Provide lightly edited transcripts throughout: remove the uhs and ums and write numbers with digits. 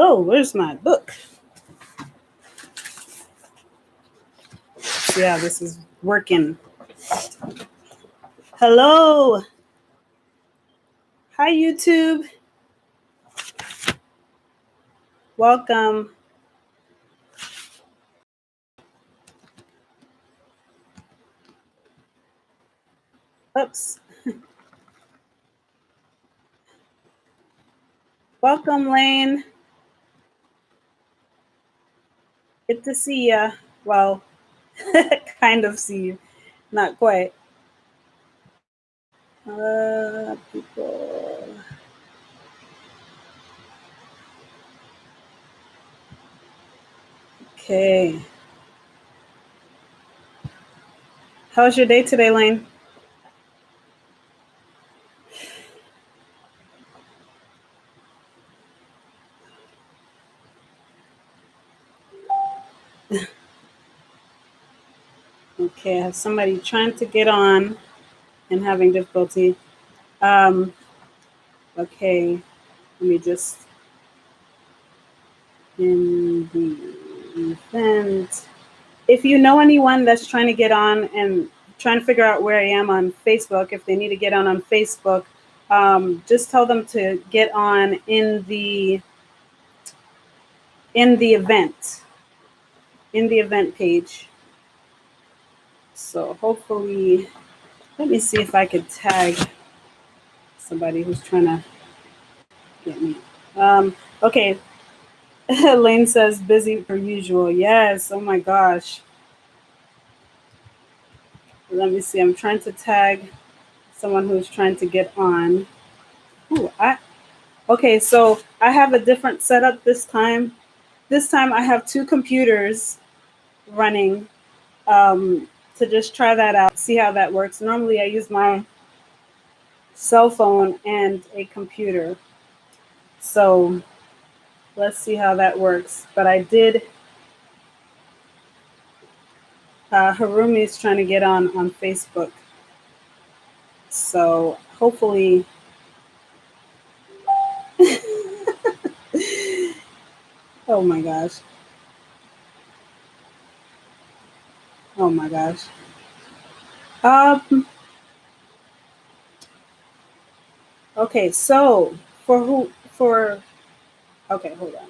Oh, where's my book? Yeah, this is working. Hello. Hi, YouTube. Welcome. Oops. Welcome, Lane. Good to see ya. Well, kind of see you. Not quite. People. Okay. How's your day today, Lane? Okay, I have somebody trying to get on and having difficulty. Okay, let me just in the event. If you know anyone that's trying to get on and trying to figure out where I am on Facebook, if they need to get on Facebook, just tell them to get on in the event page. So hopefully, let me see if I could tag somebody who's trying to get me. Okay. Lane says busy per usual. Yes. Oh my gosh. Let me see. I'm trying to tag someone who's trying to get on. Ooh, okay, so I have a different setup this time. This time I have two computers running to just try that out, see how that works. Normally I use my cell phone and a computer. So let's see how that works. But I did, Harumi is trying to get on Facebook. So hopefully, oh my gosh. Oh my gosh. Okay, so okay, hold on.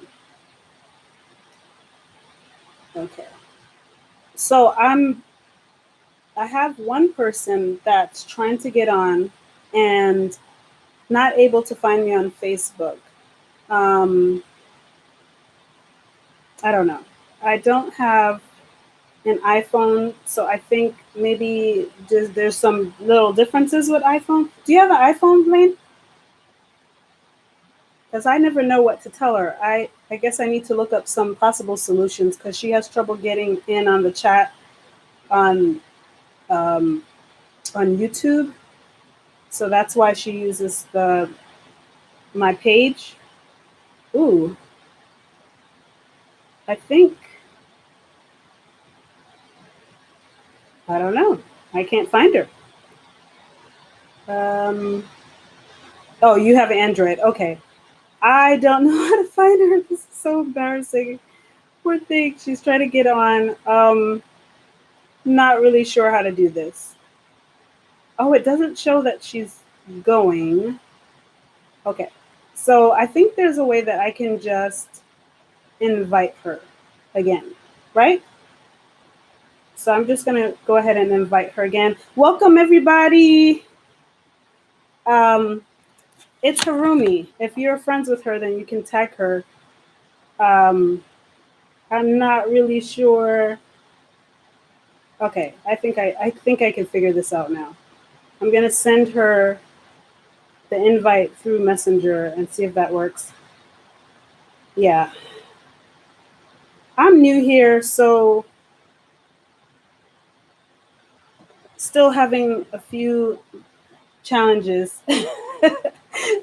Okay. So I have one person that's trying to get on and not able to find me on Facebook. I don't know. I don't have an iPhone, so I think maybe just there's some little differences with iPhone. Do you have an iPhone, Lane? Because I never know what to tell her. I guess I need to look up some possible solutions because she has trouble getting in on the chat on YouTube. So that's why she uses my page. Ooh, I think, I don't know. I can't find her. Oh, you have Android. Okay. I don't know how to find her. This is so embarrassing. Poor thing. She's trying to get on. Not really sure how to do this. Oh, it doesn't show that she's going. Okay. So I think there's a way that I can just invite her again, right? So I'm just going to go ahead and invite her again. Welcome, everybody. It's Harumi. If you're friends with her, then you can tag her. I'm not really sure. Okay, I think I can figure this out now. I'm gonna send her the invite through Messenger and see if that works. Yeah. I'm new here, so still having a few challenges.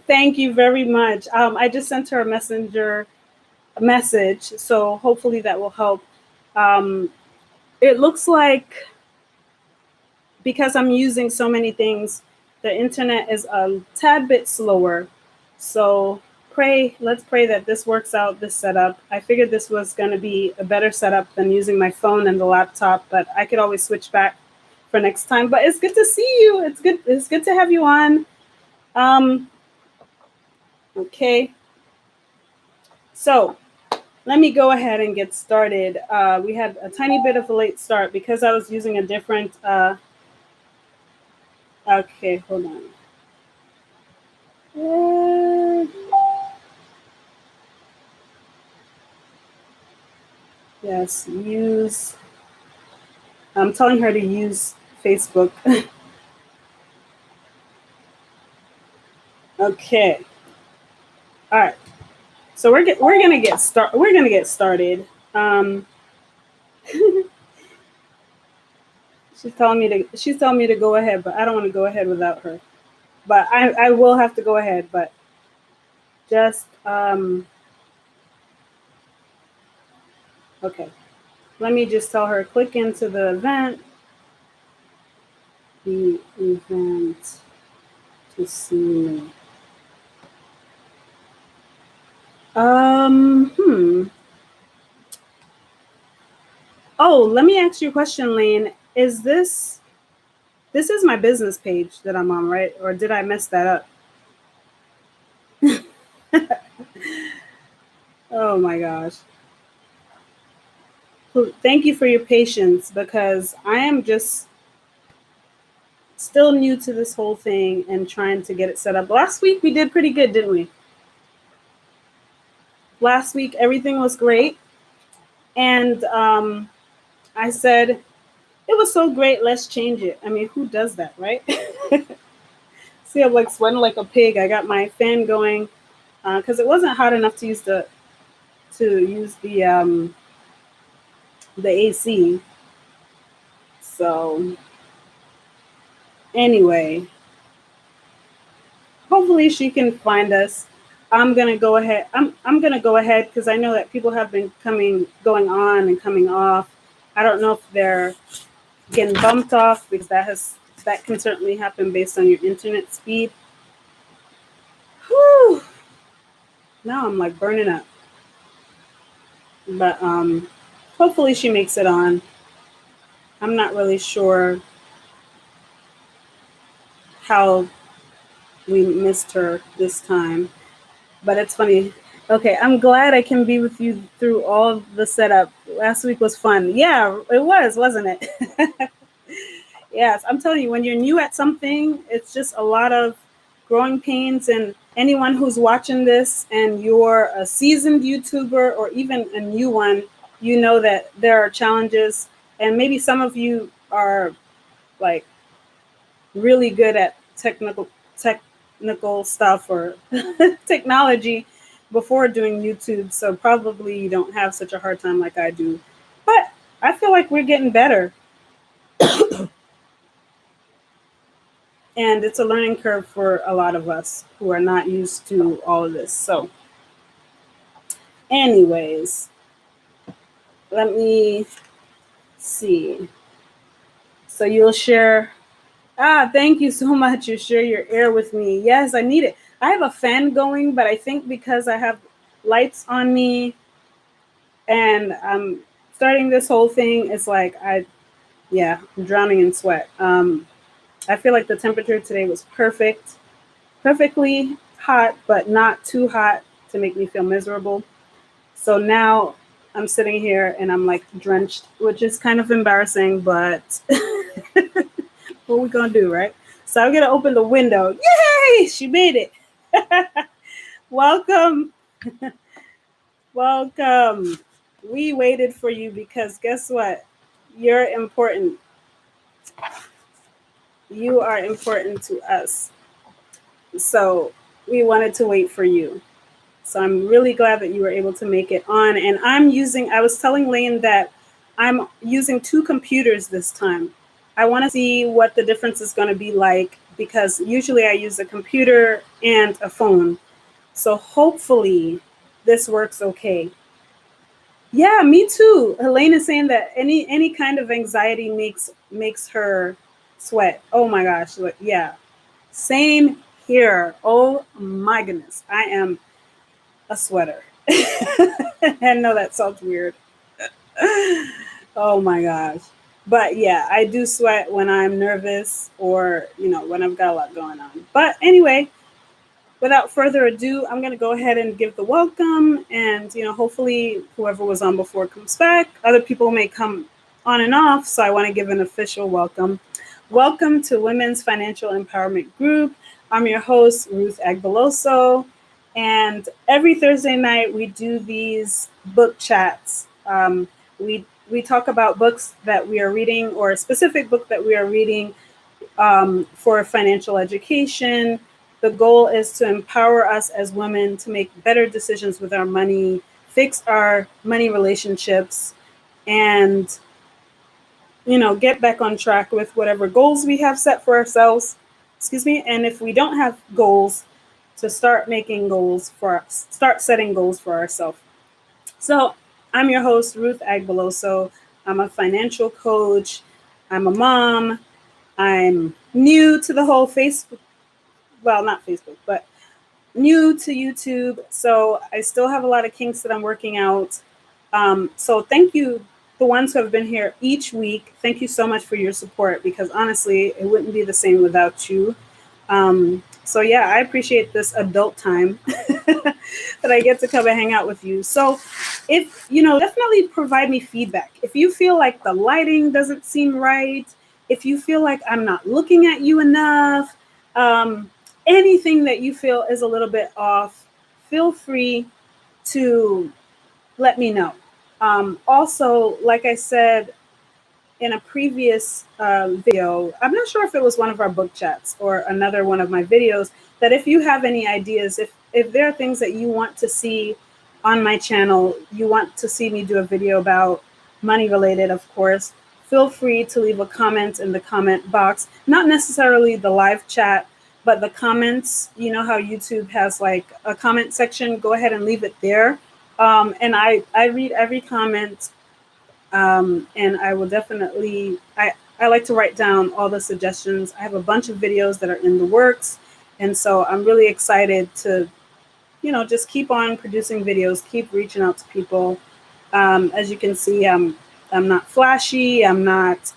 Thank you very much. I just sent her a message, so hopefully that will help. It looks like because I'm using so many things, the internet is a tad bit slower. So pray that this works out, this setup. I figured this was going to be a better setup than using my phone and the laptop, but I could always switch back for next time. But it's good to see you. It's good to have you on. Okay. So let me go ahead and get started. We had a tiny bit of a late start because I was using a different, okay, hold on. Yes, I'm telling her to use Facebook. Okay. All right. So we're gonna get started. She's telling me to go ahead, but I don't want to go ahead without her. But I will have to go ahead. But just okay. Let me just tell her click into the event. The event to see. Oh, let me ask you a question, Lane. This is my business page that I'm on, right? Or did I mess that up? Oh my gosh. Thank you for your patience because I am just still new to this whole thing and trying to get it set up. Last week we did pretty good, didn't we? Last week everything was great. And I said, it was so great, let's change it. I mean, who does that, right? See, I'm like sweating like a pig. I got my fan going because it wasn't hot enough to use the AC. So anyway, hopefully she can find us. I'm gonna go ahead. I'm gonna go ahead because I know that people have been going on and coming off. I don't know if they're getting bumped off because that can certainly happen based on your internet speed. Whew. Now I'm like burning up. But hopefully she makes it on. I'm not really sure how we missed her this time, but it's funny. Okay, I'm glad I can be with you through all the setup. Last week was fun. Yeah, it was, wasn't it? Yes, I'm telling you, when you're new at something, it's just a lot of growing pains. And anyone who's watching this and you're a seasoned YouTuber or even a new one, you know that there are challenges. And maybe some of you are like really good at technical stuff or technology before doing YouTube. So probably you don't have such a hard time like I do. But I feel like we're getting better. And it's a learning curve for a lot of us who are not used to all of this. So anyways, let me see. So you'll share. Thank you so much. You share your air with me. Yes, I need it. I have a fan going, but I think because I have lights on me and I'm starting this whole thing, it's like I'm drowning in sweat. I feel like the temperature today was perfectly hot, but not too hot to make me feel miserable. So now I'm sitting here and I'm like drenched, which is kind of embarrassing, but what we gonna do, right? So I'm gonna open the window. Yay! She made it. Welcome. Welcome. We waited for you because guess what? You're important. You are important to us. So we wanted to wait for you. So I'm really glad that you were able to make it on. And I was telling Lane that I'm using 2 computers this time. I want to see what the difference is going to be like because usually I use a computer and a phone. So hopefully this works okay. Yeah, me too. Helene is saying that any kind of anxiety makes her sweat. Oh my gosh. Yeah. Same here. Oh my goodness. I am a sweater. And no, that sounds weird. Oh my gosh. But yeah, I do sweat when I'm nervous or, when I've got a lot going on. But anyway, without further ado, I'm going to go ahead and give the welcome. And, hopefully whoever was on before comes back. Other people may come on and off. So I want to give an official welcome. Welcome to Women's Financial Empowerment Group. I'm your host, Ruth Agbeloso. And every Thursday night, we do these book chats. We talk about books that we are reading or a specific book that we are reading for financial education. The goal is to empower us as women to make better decisions with our money, fix our money relationships, and get back on track with whatever goals we have set for ourselves. Excuse me. And if we don't have goals, to start setting goals for ourselves. So I'm your host, Ruth Agbeloso. I'm a financial coach. I'm a mom. I'm new to the whole Facebook. Well, not Facebook, but new to YouTube. So I still have a lot of kinks that I'm working out. So thank you, the ones who have been here each week. Thank you so much for your support, because honestly, it wouldn't be the same without you. So yeah, I appreciate this adult time that I get to come and hang out with you. So if, definitely provide me feedback. If you feel like the lighting doesn't seem right, if you feel like I'm not looking at you enough, anything that you feel is a little bit off, feel free to let me know. Also, like I said in a previous video, I'm not sure if it was one of our book chats or another one of my videos, that if you have any ideas, if there are things that you want to see on my channel, you want to see me do a video about money related, of course, feel free to leave a comment in the comment box. Not necessarily the live chat, but the comments. You know how YouTube has like a comment section? Go ahead and leave it there. And I read every comment. And I will definitely, I like to write down all the suggestions. I have a bunch of videos that are in the works. And so I'm really excited to, just keep on producing videos, keep reaching out to people. As you can see, I'm not flashy. I'm not,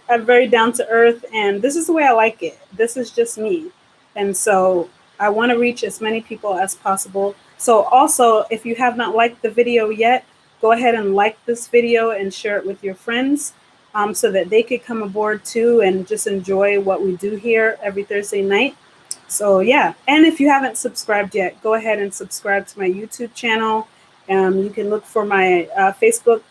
I'm very down to earth. And this is the way I like it. This is just me. And so I want to reach as many people as possible. So also, if you have not liked the video yet, go ahead and like this video and share it with your friends, so that they could come aboard too and just enjoy what we do here every Thursday night. So yeah, and if you haven't subscribed yet, go ahead and subscribe to my YouTube channel. You can look for my Facebook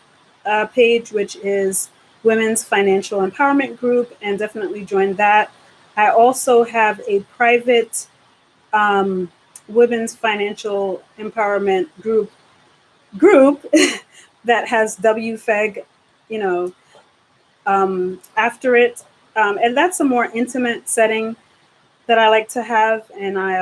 page, which is Women's Financial Empowerment Group, and definitely join that. I also have a private Women's Financial Empowerment group that has WFEG, after it. And that's a more intimate setting that I like to have. And I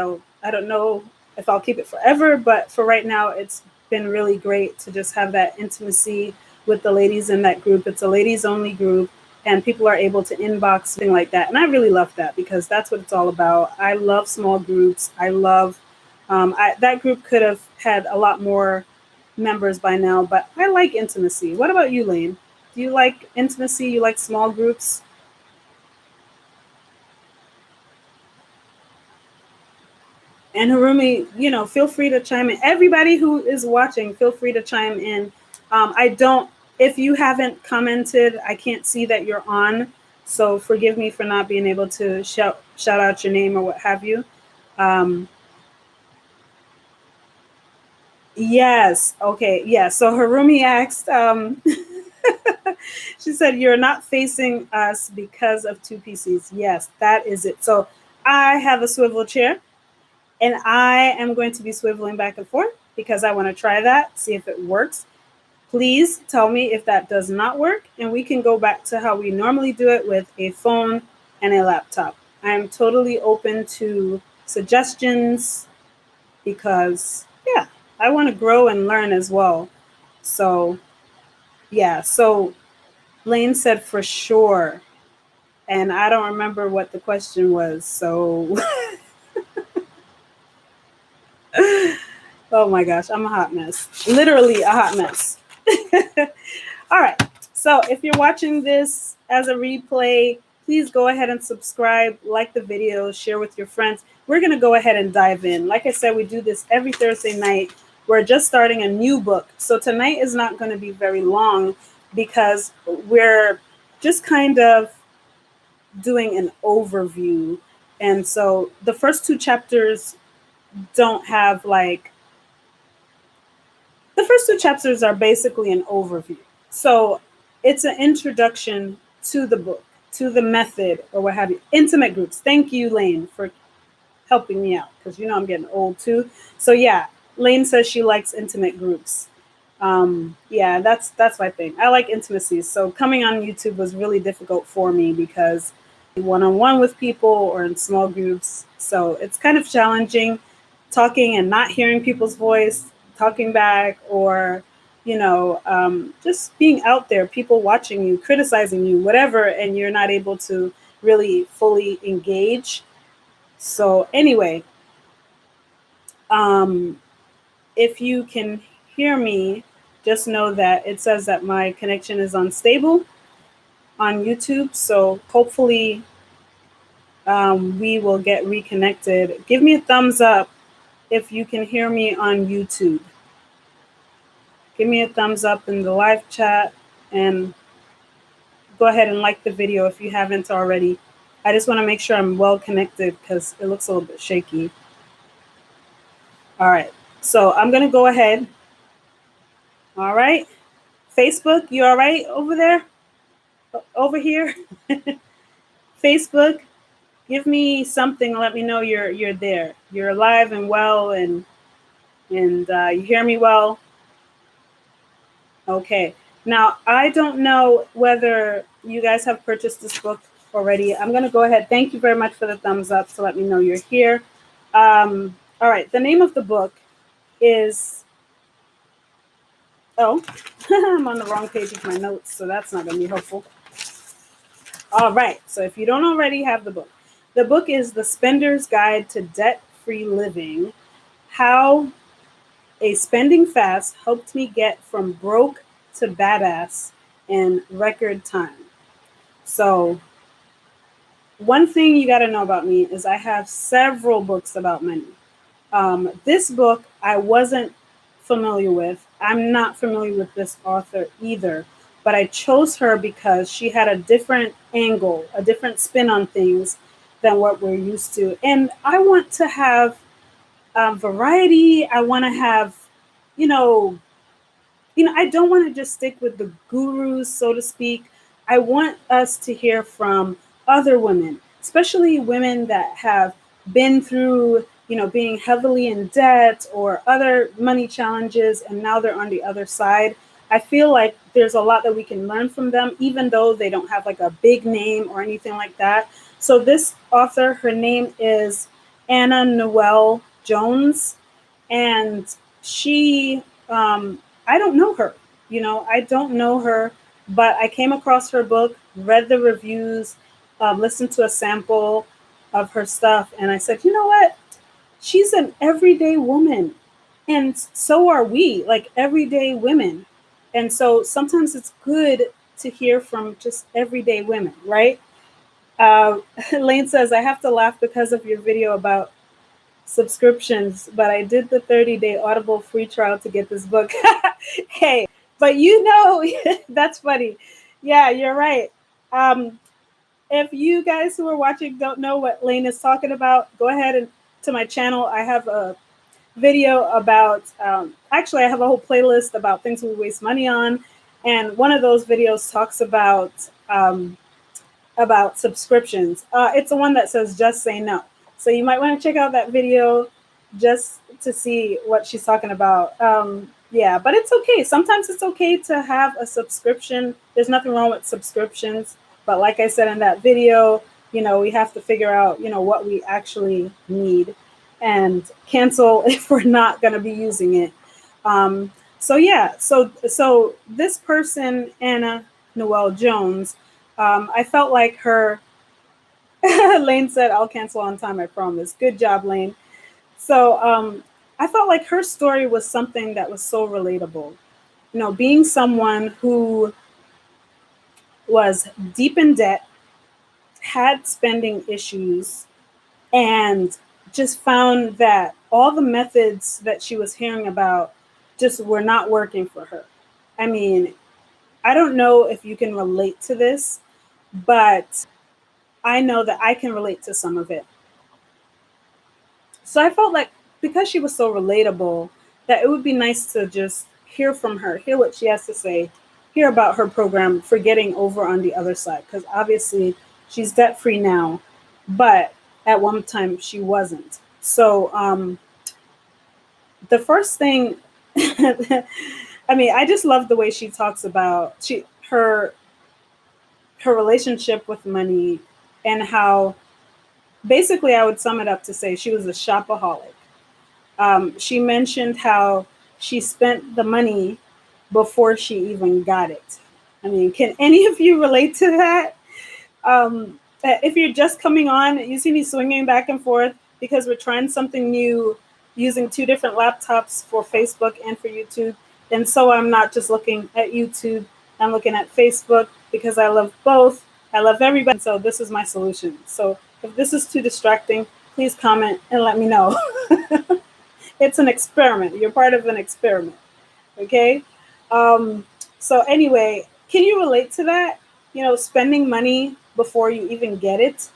don't know if I'll keep it forever, but for right now, it's been really great to just have that intimacy with the ladies in that group. It's a ladies only group, and people are able to inbox, things like that. And I really love that, because that's what it's all about. I love small groups. I love, that group could have had a lot more members by now, but I like intimacy. What about you, Lane? Do you like intimacy? You like small groups? And Harumi, feel free to chime in. Everybody who is watching, feel free to chime in. If you haven't commented, I can't see that you're on. So forgive me for not being able to shout out your name or what have you. Yes. Okay. Yeah. So Harumi asked, she said, you're not facing us because of two PCs. Yes, that is it. So I have a swivel chair, and I am going to be swiveling back and forth because I want to try that, see if it works. Please tell me if that does not work, and we can go back to how we normally do it with a phone and a laptop. I am totally open to suggestions because, yeah, I want to grow and learn as well. So, yeah, so Lane said for sure, and I don't remember what the question was. So, Oh my gosh, I'm a hot mess. Literally a hot mess. All right. So if you're watching this as a replay, please go ahead and subscribe, like the video, share with your friends. We're going to go ahead and dive in. Like I said, we do this every Thursday night. We're just starting a new book. So tonight is not going to be very long because we're just kind of doing an overview. And so the first two chapters don't have like, the first two chapters are basically an overview. So it's an introduction to the book, to the method, or what have you. Intimate groups. Thank you, Lane, for helping me out because you know I'm getting old too. So yeah, Lane says she likes intimate groups. Yeah, that's my thing. I like intimacy. So coming on YouTube was really difficult for me because one-on-one with people or in small groups. So it's kind of challenging talking and not hearing people's voice, talking back, or just being out there, people watching you, criticizing you, whatever, and you're not able to really fully engage. So anyway, if you can hear me, just know that it says that my connection is unstable on YouTube. So hopefully we will get reconnected. Give me a thumbs up if you can hear me on YouTube. Give me a thumbs up in the live chat and go ahead and like the video if you haven't already. I just want to make sure I'm well connected because it looks a little bit shaky. All right, so I'm going to go ahead. All right. Facebook, you all right over there? Over here? Facebook, give me something. Let me know you're there. You're alive and well, and you hear me well. Okay. Now I don't know whether you guys have purchased this book already. I'm going to go ahead. Thank you very much for the thumbs up to let me know you're here. All right. The name of the book is. Oh, I'm on the wrong page of my notes, so that's not going to be helpful. All right. So if you don't already have the book is The Spender's Guide to Debt-Free Living, How a Spending Fast Helped Me Get from Broke to Badass in Record Time. So one thing you got to know about me is I have several books about money. This book I wasn't familiar with. I'm not familiar with this author either, but I chose her because she had a different angle, a different spin on things than what we're used to. And I want to have variety. I want to have, I don't want to just stick with the gurus, so to speak. I want us to hear from other women, especially women that have been through, being heavily in debt or other money challenges, and now they're on the other side. I feel like there's a lot that we can learn from them, even though they don't have like a big name or anything like that. So this author, her name is Anna Newell Jones, and she I don't know her. I don't know her, but I came across her book, read the reviews, listened to a sample of her stuff, and I said, you know what? She's an everyday woman, and so are we, like everyday women. And so sometimes it's good to hear from just everyday women, right? Lane says, I have to laugh because of your video about subscriptions, but I did the 30-day Audible free trial to get this book. Hey, but that's funny. Yeah, you're right. If you guys who are watching don't know what Lane is talking about, go ahead and to my channel. I have a video about, actually I have a whole playlist about things we waste money on. And one of those videos talks about subscriptions. It's the one that says, just say no. So you might want to check out that video just to see what she's talking about. Yeah, but it's okay. Sometimes it's okay to have a subscription. There's nothing wrong with subscriptions. But like I said in that video, we have to figure out, what we actually need and cancel if we're not going to be using it. So yeah, so this person, Anna Newell Jones, I felt like her. Lane said, I'll cancel on time, I promise. Good job, Lane. So I felt like her story was something that was so relatable. Being someone who was deep in debt, had spending issues, and just found that all the methods that she was hearing about just were not working for her. I mean, I don't know if you can relate to this, but I know that I can relate to some of it. So I felt like because she was so relatable, that it would be nice to just hear from her, hear what she has to say, hear about her program for getting over on the other side. Because obviously she's debt free now, but at one time she wasn't. So the first thing, I mean, I just love the way she talks about her relationship with money, and how basically I would sum it up to say she was a shopaholic. She mentioned how she spent the money before she even got it. I mean, can any of you relate to that? If you're just coming on, you see me swinging back and forth because we're trying something new using two different laptops for Facebook and for YouTube. And so I'm not just looking at YouTube, I'm looking at Facebook because I love both. I love everybody. So this is my solution. So if this is too distracting, please comment and let me know. It's an experiment. You're part of an experiment. Okay. Um, so anyway, can you relate to that? Spending money before you even get it.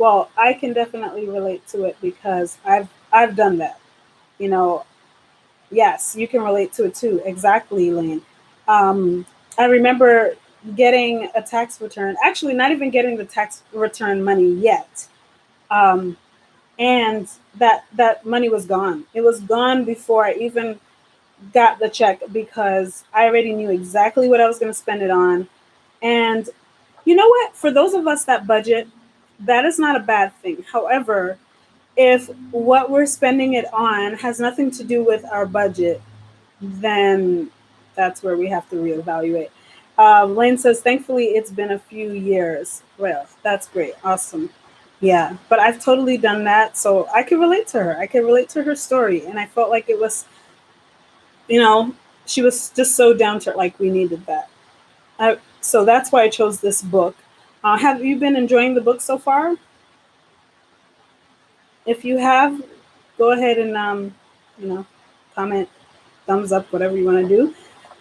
Well, I can definitely relate to it because I've done that. You know, yes, you can relate to it too. Exactly, Lane. I remember getting a tax return. Actually, not even getting the tax return money yet. Um, and that money was gone. It was gone before I even got the check because I already knew exactly what I was going to spend it on. And you know what? For those of us that budget, that is not a bad thing. However, if what we're spending it on has nothing to do with our budget, then that's where we have to reevaluate. Lane says, thankfully, it's been a few years. Well, that's great. Awesome. Yeah, but I've totally done that. So I can relate to her. I can relate to her story. And I felt like it was, you know, she was just so down to like we needed that. So that's why I chose this book. Have you been enjoying the book so far? If you have, go ahead and you know, comment, thumbs up, whatever you want to do.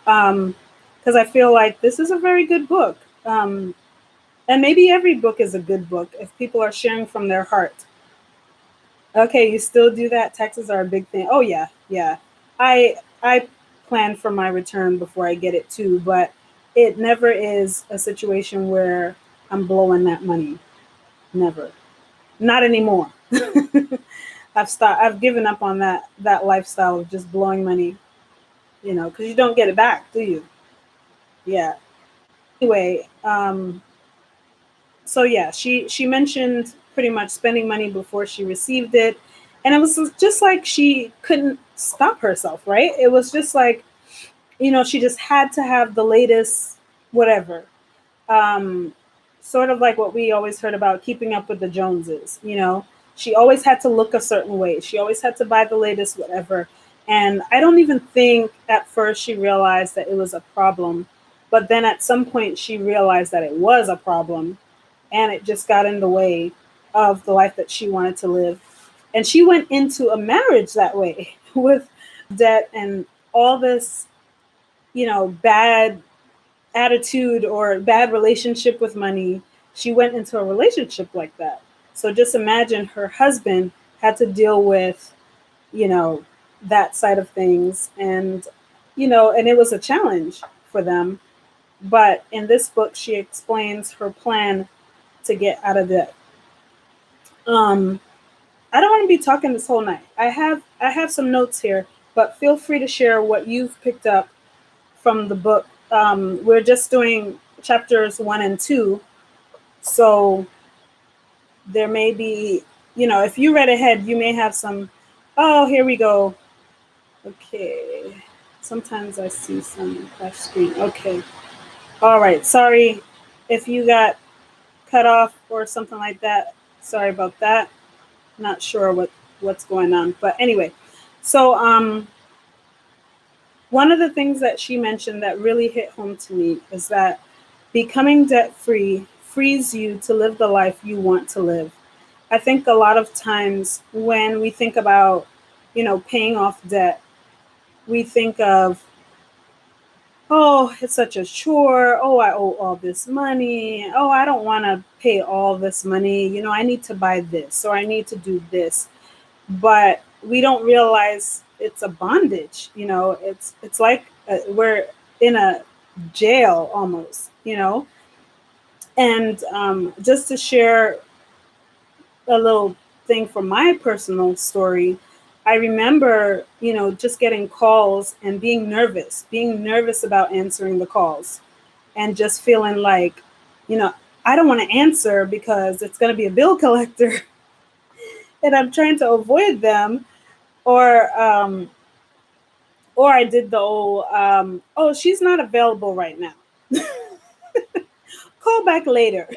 Because I feel like this is a very good book. And maybe every book is a good book if people are sharing from their heart. Okay, you still do that. Taxes are a big thing. Oh yeah, yeah. I plan for my return before I get it too, but it never is a situation where I'm blowing that money. Never. Not anymore. I've given up on that lifestyle of just blowing money, because you don't get it back, do you? Yeah. Anyway, so yeah, she mentioned pretty much spending money before she received it, and it was just like she couldn't stop herself, right? It was just like, she just had to have the latest whatever. um, Sort of like what we always heard about keeping up with the Joneses. She always had to look a certain way. She always had to buy the latest whatever. And I don't even think at first she realized that it was a problem. But then at some point she realized that it was a problem, and it just got in the way of the life that she wanted to live. And she went into a marriage that way with debt and all this, bad attitude or bad relationship with money. She went into a relationship like that. So just imagine her husband had to deal with, you know, that side of things. And it was a challenge for them. But in this book, she explains her plan to get out of debt. Um, I don't want to be talking this whole night. I have some notes here, but feel free to share what you've picked up from the book. We're just doing chapters 1 and 2, so there may be if you read ahead, you may have some, oh, here we go. Okay. Sometimes I see some flash screen. Okay. All right. Sorry if you got cut off or something like that. Sorry about that. Not sure what's going on. But anyway, so one of the things that she mentioned that really hit home to me is that becoming debt free frees you to live the life you want to live. I think a lot of times when we think about, paying off debt, we think of, oh, it's such a chore. Oh, I owe all this money. Oh, I don't want to pay all this money. I need to buy this or I need to do this. But we don't realize it's a bondage. It's like we're in a jail almost. And just to share a little thing from my personal story, I remember, just getting calls and being nervous about answering the calls and just feeling like, you know, I don't want to answer because it's going to be a bill collector and I'm trying to avoid them. Or I did the old, oh, she's not available right now. Call back later.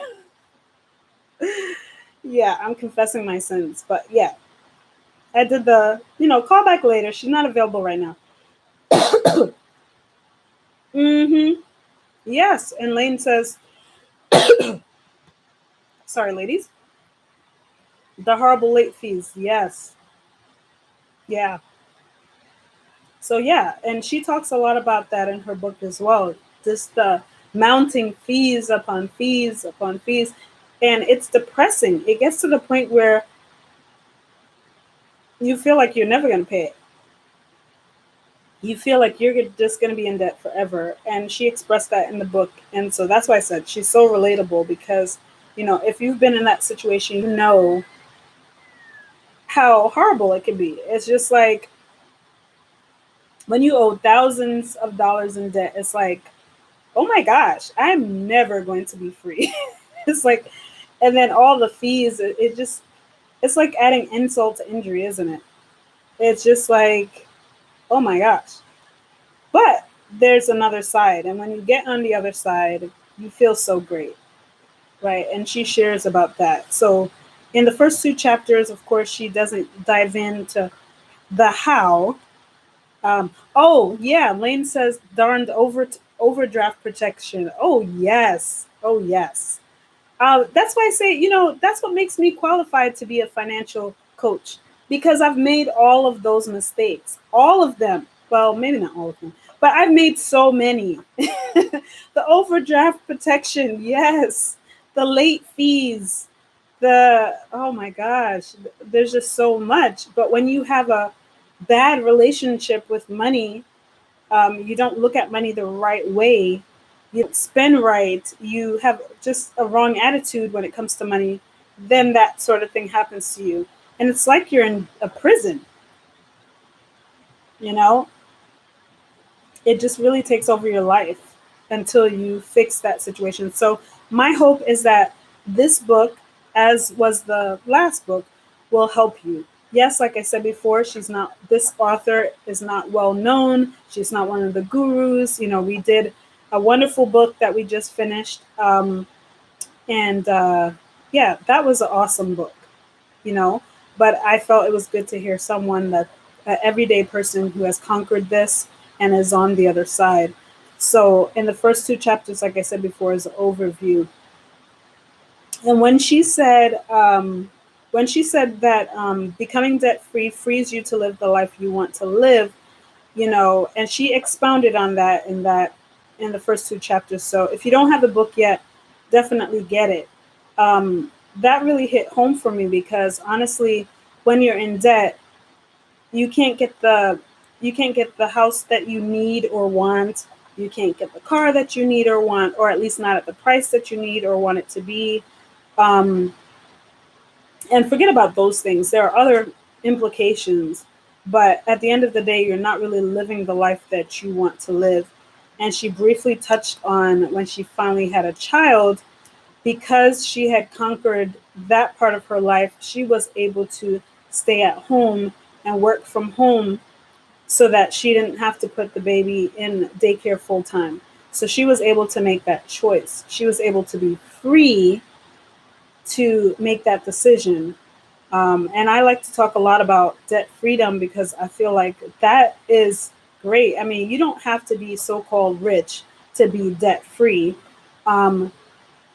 Yeah, I'm confessing my sins. But yeah, I did the, call back later. She's not available right now. Mm-hmm. Yes. And Lane says, sorry, ladies, the horrible late fees. Yes. Yeah. So yeah, and she talks a lot about that in her book as well. Just the mounting fees upon fees upon fees. And it's depressing. It gets to the point where you feel like you're never going to pay it. You feel like you're just going to be in debt forever. And she expressed that in the book. And so that's why I said she's so relatable because, if you've been in that situation, you know how horrible it can be. It's just like when you owe thousands of dollars in debt, it's like, oh my gosh, I'm never going to be free. It's like, and then all the fees, it just, it's like adding insult to injury, isn't it? It's just like, oh my gosh. But there's another side. And when you get on the other side, you feel so great, right? And she shares about that. So in the first two chapters, of course, she doesn't dive into the how. Oh, yeah. Lane says darned overdraft protection. Oh, yes. Oh, yes. That's why I say, that's what makes me qualified to be a financial coach because I've made all of those mistakes, all of them. Well, maybe not all of them, but I've made so many. The overdraft protection, yes. The late fees, oh my gosh, there's just so much. But when you have a bad relationship with money, you don't look at money the right way, you don't spend right, you have just a wrong attitude when it comes to money, then that sort of thing happens to you. And it's like you're in a prison, you know? It just really takes over your life until you fix that situation. So my hope is that this book, as was the last book, will help you. Yes, like I said before, this author is not well known. She's not one of the gurus. We did a wonderful book that we just finished. And yeah, that was an awesome book, you know, but I felt it was good to hear someone that an everyday person who has conquered this and is on the other side. So in the first two chapters, like I said before, is an overview. And when she said that becoming debt free frees you to live the life you want to live, and she expounded on that in the first two chapters. So if you don't have the book yet, definitely get it. That really hit home for me because honestly, when you're in debt, you can't get the house that you need or want. You can't get the car that you need or want, or at least not at the price that you need or want it to be. Um, and forget about those things. There are other implications, but at the end of the day, you're not really living the life that you want to live. And she briefly touched on when she finally had a child, because she had conquered that part of her life, she was able to stay at home and work from home so that she didn't have to put the baby in daycare full time. So she was able to make that choice. She was able to be free to make that decision. And I like to talk a lot about debt freedom because I feel like that is great. I mean, you don't have to be so called rich to be debt free. Um,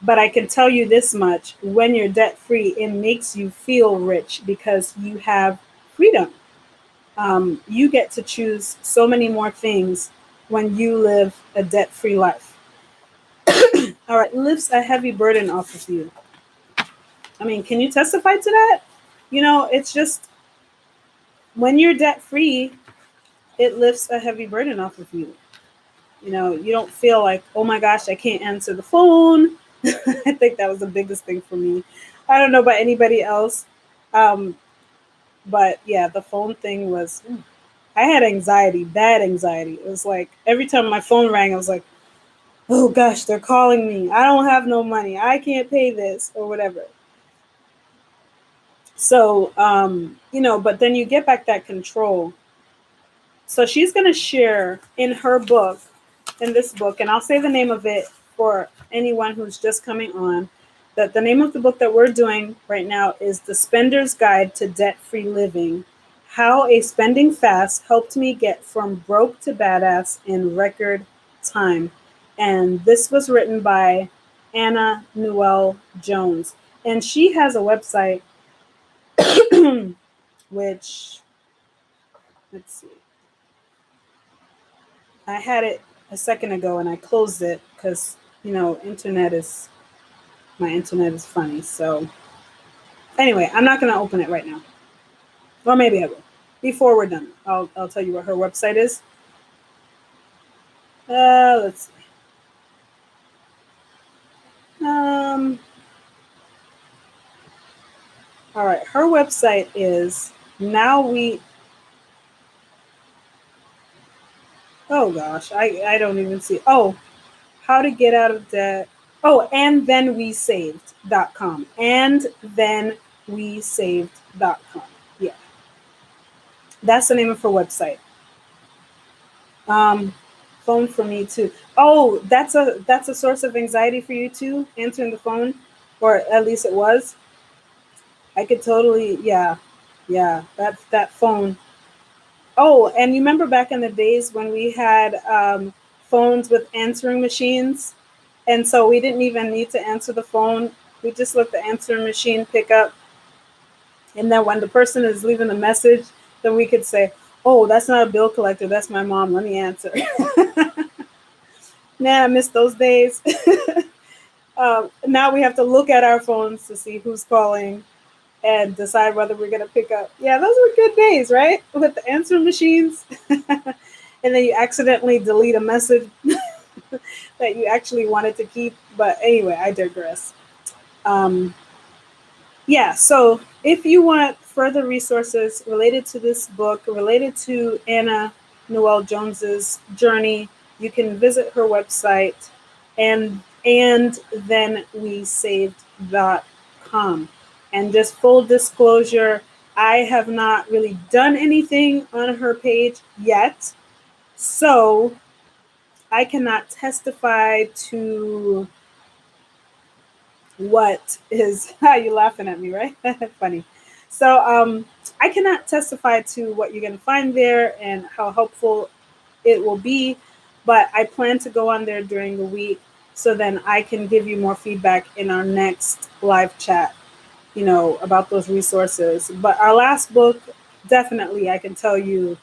but I can tell you this much: when you're debt free, it makes you feel rich because you have freedom. You get to choose so many more things when you live a debt free life. All right, lifts a heavy burden off of you. I mean, can you testify to that? It's just when you're debt free, it lifts a heavy burden off of you. You don't feel like, oh my gosh, I can't answer the phone. I think that was the biggest thing for me. I don't know about anybody else. Um, but yeah, the phone thing was, I had anxiety, bad anxiety. It was like every time my phone rang, I was like, oh gosh, they're calling me. I don't have no money. I can't pay this or whatever. So, but then you get back that control. So she's going to share in her book, in this book, and I'll say the name of it for anyone who's just coming on, that the name of the book that we're doing right now is The Spender's Guide to Debt-Free Living: How a Spending Fast Helped Me Get from Broke to Badass in Record Time. And this was written by Anna Newell Jones. And she has a website, which, let's see, I had it a second ago and I closed it because, my internet is funny. So anyway, I'm not going to open it right now. Or maybe I will. Before we're done, I'll tell you what her website is. Let's see. All right. Her website is now we. Oh gosh, I don't even see. Oh, how to get out of debt. Oh, and then we saved.com. And then we saved.com. Yeah. That's the name of her website. Um, Phone for me too. Oh, that's a source of anxiety for you too, answering the phone, or at least it was. I could totally, yeah, yeah. That phone. Oh, and you remember back in the days when we had phones with answering machines, and so we didn't even need to answer the phone. We just let the answering machine pick up, and then when the person is leaving a message, then we could say, "Oh, that's not a bill collector. That's my mom. Let me answer." Nah, I miss those days. Now we have to look at our phones to see who's calling and decide whether we're going to pick up. Yeah, those were good days, right? With the answering machines. And then you accidentally delete a message that you actually wanted to keep. But anyway, I digress. Um, yeah, so if you want further resources related to this book, related to Anna Newell Jones's journey, you can visit her website and then we saved.com. And just full disclosure, I have not really done anything on her page yet. So I cannot testify to what is how you laughing at me, right? Funny. So I cannot testify to what you're going to find there and how helpful it will be, but I plan to go on there during the week so then I can give you more feedback in our next live chat, about those resources. But our last book, definitely, I can tell you,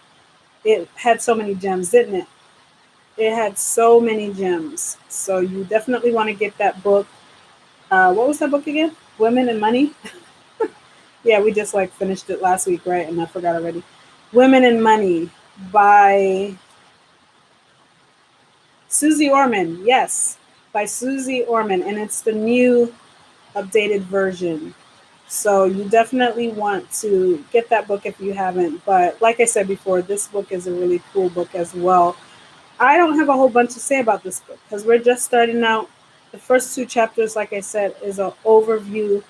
it had so many gems, didn't it? It had so many gems. So you definitely want to get that book. What was that book again? Women and Money. Yeah, we just like finished it last week, right? And I forgot already. Women and Money by Susie Orman. Yes, by Susie Orman, and it's the new updated version. So you definitely want to get that book if you haven't. But like I said before, this book is a really cool book as well. I don't have a whole bunch to say about this book because we're just starting out. The first two chapters, like I said, is an overview.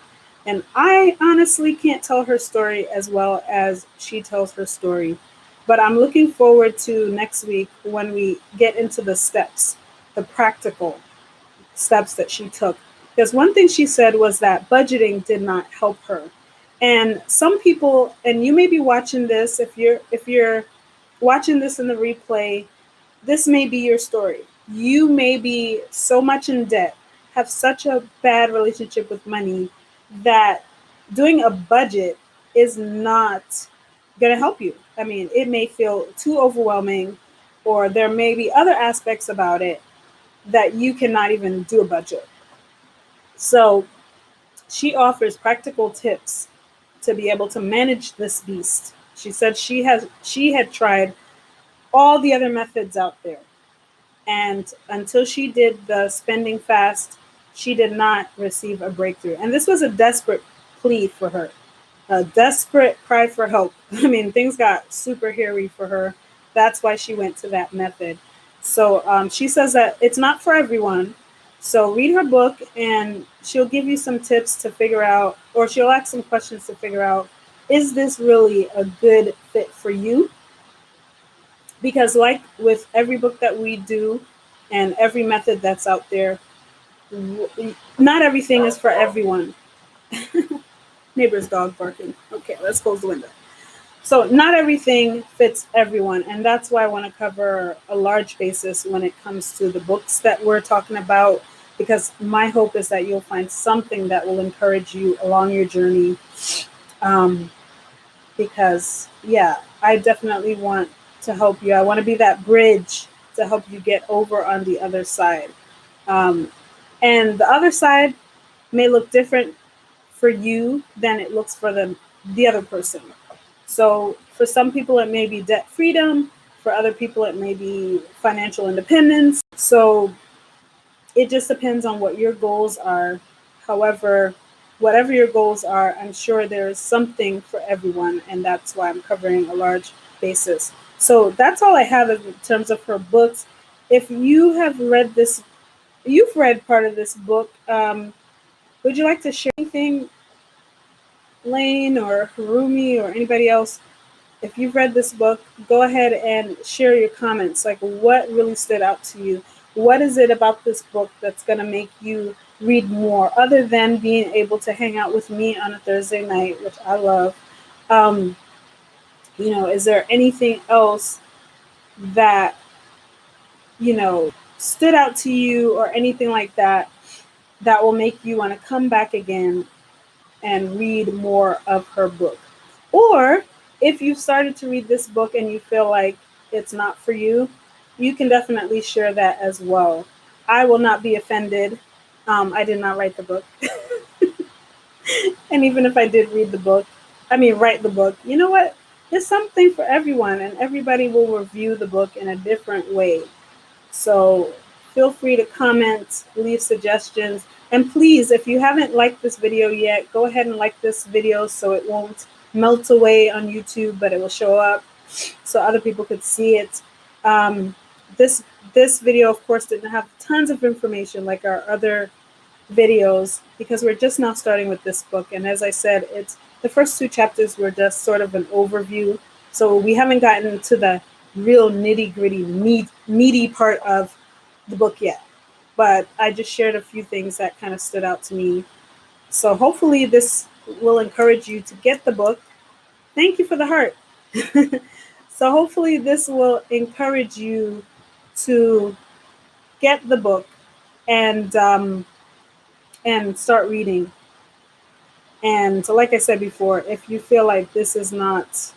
And I honestly can't tell her story as well as she tells her story. But I'm looking forward to next week when we get into the steps, the practical steps that she took. Because one thing she said was that budgeting did not help her. And some people, and you may be watching this, if you're watching this in the replay, this may be your story. You may be so much in debt, have such a bad relationship with money that doing a budget is not going to help you. I mean, it may feel too overwhelming, or there may be other aspects about it that you cannot even do a budget. So she offers practical tips to be able to manage this beast. She said she had tried all the other methods out there, and until she did the spending fast, she did not receive a breakthrough. And this was a desperate plea for her, a desperate cry for help. I mean, things got super hairy for her. That's why she went to that method. So she says that it's not for everyone. So read her book, and she'll give you some tips to figure out, or she'll ask some questions to figure out, is this really a good fit for you? Because, like with every book that we do and every method that's out there, not everything is for everyone. Neighbor's dog barking. Okay, let's close the window. So not everything fits everyone, and that's why I want to cover a large basis when it comes to the books that we're talking about, because my hope is that you'll find something that will encourage you along your journey. Um, because, yeah, I definitely want to help you. I want to be that bridge to help you get over on the other side. Um, and the other side may look different for you than it looks for the other person. So for some people, it may be debt freedom. For other people, it may be financial independence. So it just depends on what your goals are. However, whatever your goals are, I'm sure there is something for everyone, and that's why I'm covering a large basis. So that's all I have in terms of her books. If you have read this, you've read part of this book. Would you like to share anything, Lane or Harumi or anybody else? If you've read this book, go ahead and share your comments. Like, what really stood out to you? What is it about this book that's going to make you read more, other than being able to hang out with me on a Thursday night, which I love? Um, is there anything else that, stood out to you or anything like that that will make you want to come back again and read more of her book? Or if you started to read this book and you feel like it's not for you, you can definitely share that as well. I will not be offended. I did not write the book. And even if I did write the book, you know what? There's something for everyone, and everybody will review the book in a different way. So feel free to comment, leave suggestions. And please, if you haven't liked this video yet, go ahead and like this video so it won't melt away on YouTube, but it will show up so other people could see it. This video, of course, didn't have tons of information like our other videos, because we're just now starting with this book. And as I said, it's the first two chapters were just sort of an overview. So we haven't gotten to the real nitty gritty, meaty part of the book yet. But I just shared a few things that kind of stood out to me. So hopefully this will encourage you to get the book. Thank you for the heart. So hopefully this will encourage you to get the book and start reading. And so, like I said before, if you feel like this is not,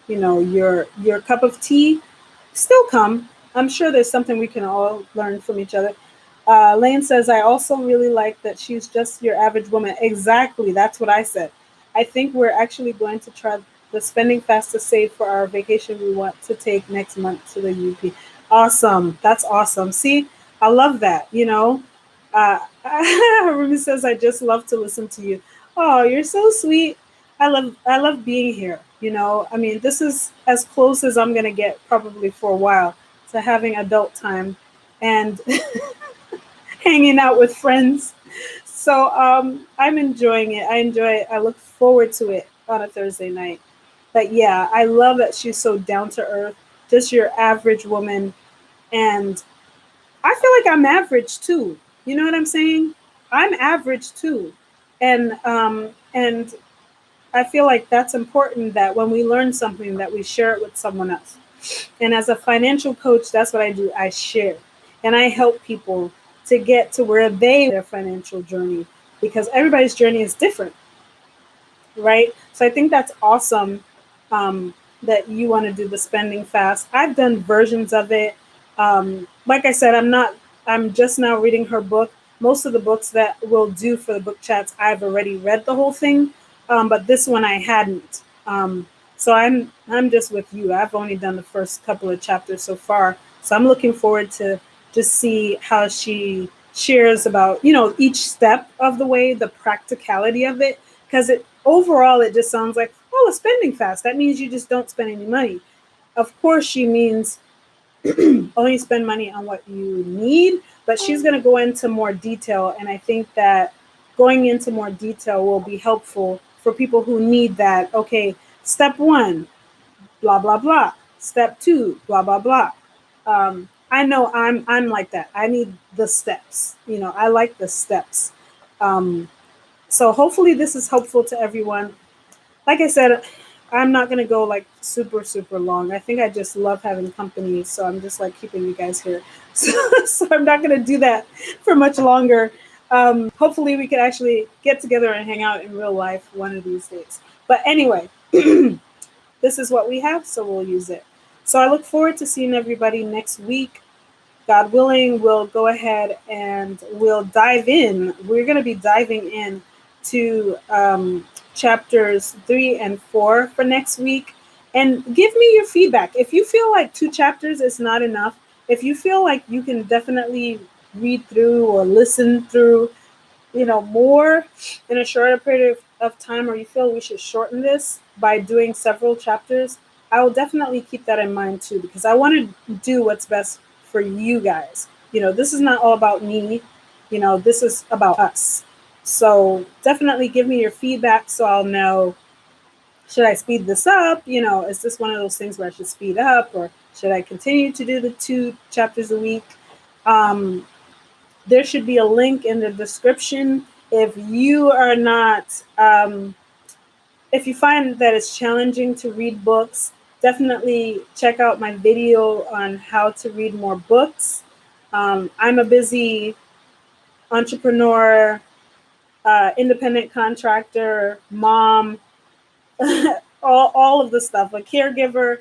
your cup of tea, still come. I'm sure there's something we can all learn from each other. Lane says, I also really like that she's just your average woman. Exactly. That's what I said. I think we're actually going to try the spending fast to save for our vacation we want to take next month to the UP. Awesome. That's awesome. See, I love that. Ruby says, I just love to listen to you. Oh, you're so sweet. I love being here. I mean, this is as close as I'm going to get probably for a while to having adult time. And hanging out with friends. So I'm enjoying it. I enjoy it. I look forward to it on a Thursday night. But yeah, I love that she's so down to earth, just your average woman. And I feel like I'm average too. You know what I'm saying? I'm average too. And I feel like that's important that when we learn something that we share it with someone else. And as a financial coach, that's what I do. I share and I help people to get to where they their financial journey because everybody's journey is different, right? So I think that's awesome that you want to do the spending fast. I've done versions of it. Like I said, I'm just now reading her book. Most of the books that we'll do for the book chats, I've already read the whole thing, but this one I hadn't. So I'm just with you. I've only done the first couple of chapters so far. So I'm looking forward to just see how she shares about, each step of the way, the practicality of it. Because it overall it just sounds like, oh, a spending fast. That means you just don't spend any money. Of course she means only spend money on what you need, but she's going to go into more detail. And I think that going into more detail will be helpful for people who need that. Okay, step one, blah, blah, blah. Step two, blah, blah, blah. I know I'm like that. I need the steps. I like the steps. So hopefully this is helpful to everyone. Like I said, I'm not gonna go like super super long. I think I just love having company, so I'm just like keeping you guys here. So I'm not gonna do that for much longer. Hopefully we could actually get together and hang out in real life one of these days. But anyway, this is what we have, so we'll use it. So I look forward to seeing everybody next week. God willing, we'll go ahead and we'll dive in. We're going to be diving in to chapters 3 and 4 for next week. And give me your feedback. If you feel like 2 chapters is not enough, if you feel like you can definitely read through or listen through, more in a shorter period of time, or you feel we should shorten this by doing several chapters, I will definitely keep that in mind too, because I want to do what's best for you guys. This is not all about me. This is about us. So definitely give me your feedback so I'll know, should I speed this up? Is this one of those things where I should speed up, or should I continue to do the 2 chapters a week? There should be a link in the description. If you are not, if you find that it's challenging to read books, definitely check out my video on how to read more books. I'm a busy entrepreneur, independent contractor, mom, all of the stuff, a caregiver.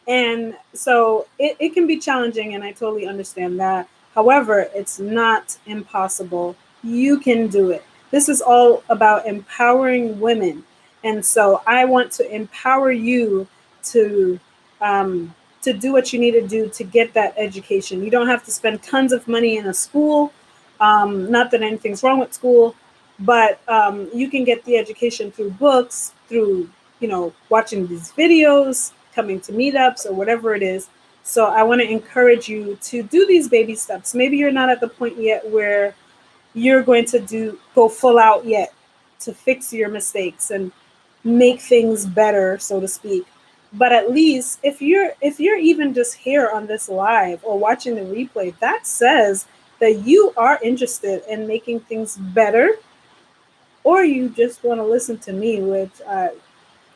And so it can be challenging, and I totally understand that. However, it's not impossible. You can do it. This is all about empowering women. And so I want to empower you to do what you need to do to get that education. You don't have to spend tons of money in a school. Not that anything's wrong with school, but you can get the education through books, through watching these videos, coming to meetups, or whatever it is. So I want to encourage you to do these baby steps. Maybe you're not at the point yet where you're going to go full out yet to fix your mistakes and make things better, so to speak. But at least if you're even just here on this live or watching the replay, that says that you are interested in making things better, or you just want to listen to me, which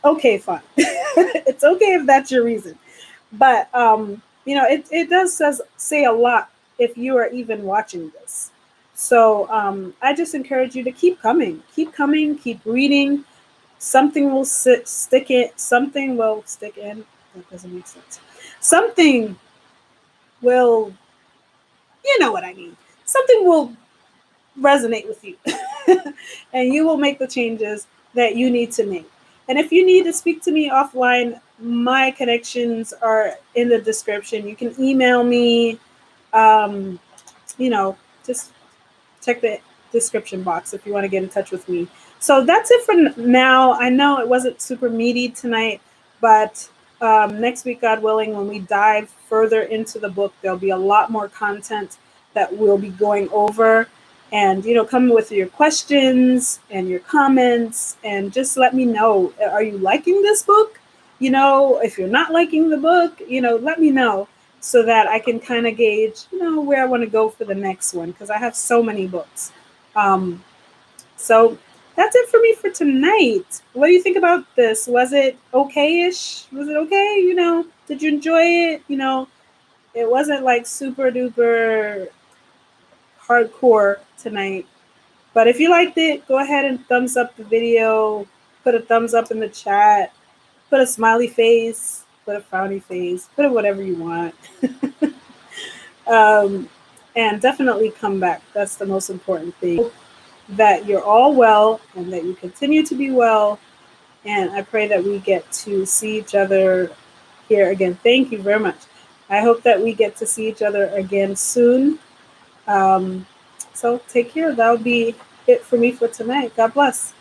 okay, fine. It's okay if that's your reason. But it does say a lot if you are even watching this. So I just encourage you to keep coming, keep reading. Something will stick in. Something will stick in. That doesn't make sense. Something will, you know what I mean. Something will resonate with you, and you will make the changes that you need to make. And if you need to speak to me offline, my connections are in the description. You can email me. Just check the description box if you want to get in touch with me. So that's it for now. I know it wasn't super meaty tonight, but next week, God willing, when we dive further into the book, there'll be a lot more content that we'll be going over. and come with your questions and your comments, and just let me know, are you liking this book? If you're not liking the book, let me know, so that I can kind of gauge where I want to go for the next one, because I have so many books. So that's it for me for tonight. What do you think about this? Was it okay-ish? Was it okay? Did you enjoy it? It wasn't like super duper hardcore tonight. But if you liked it, go ahead and thumbs up the video. Put a thumbs up in the chat. Put a smiley face. Put a frowny face. Put whatever you want. And definitely come back. That's the most important thing. That you're all well and that you continue to be well. And I pray that we get to see each other here again. Thank you very much. I hope that we get to see each other again soon. So take care. That'll be it for me for tonight. God bless.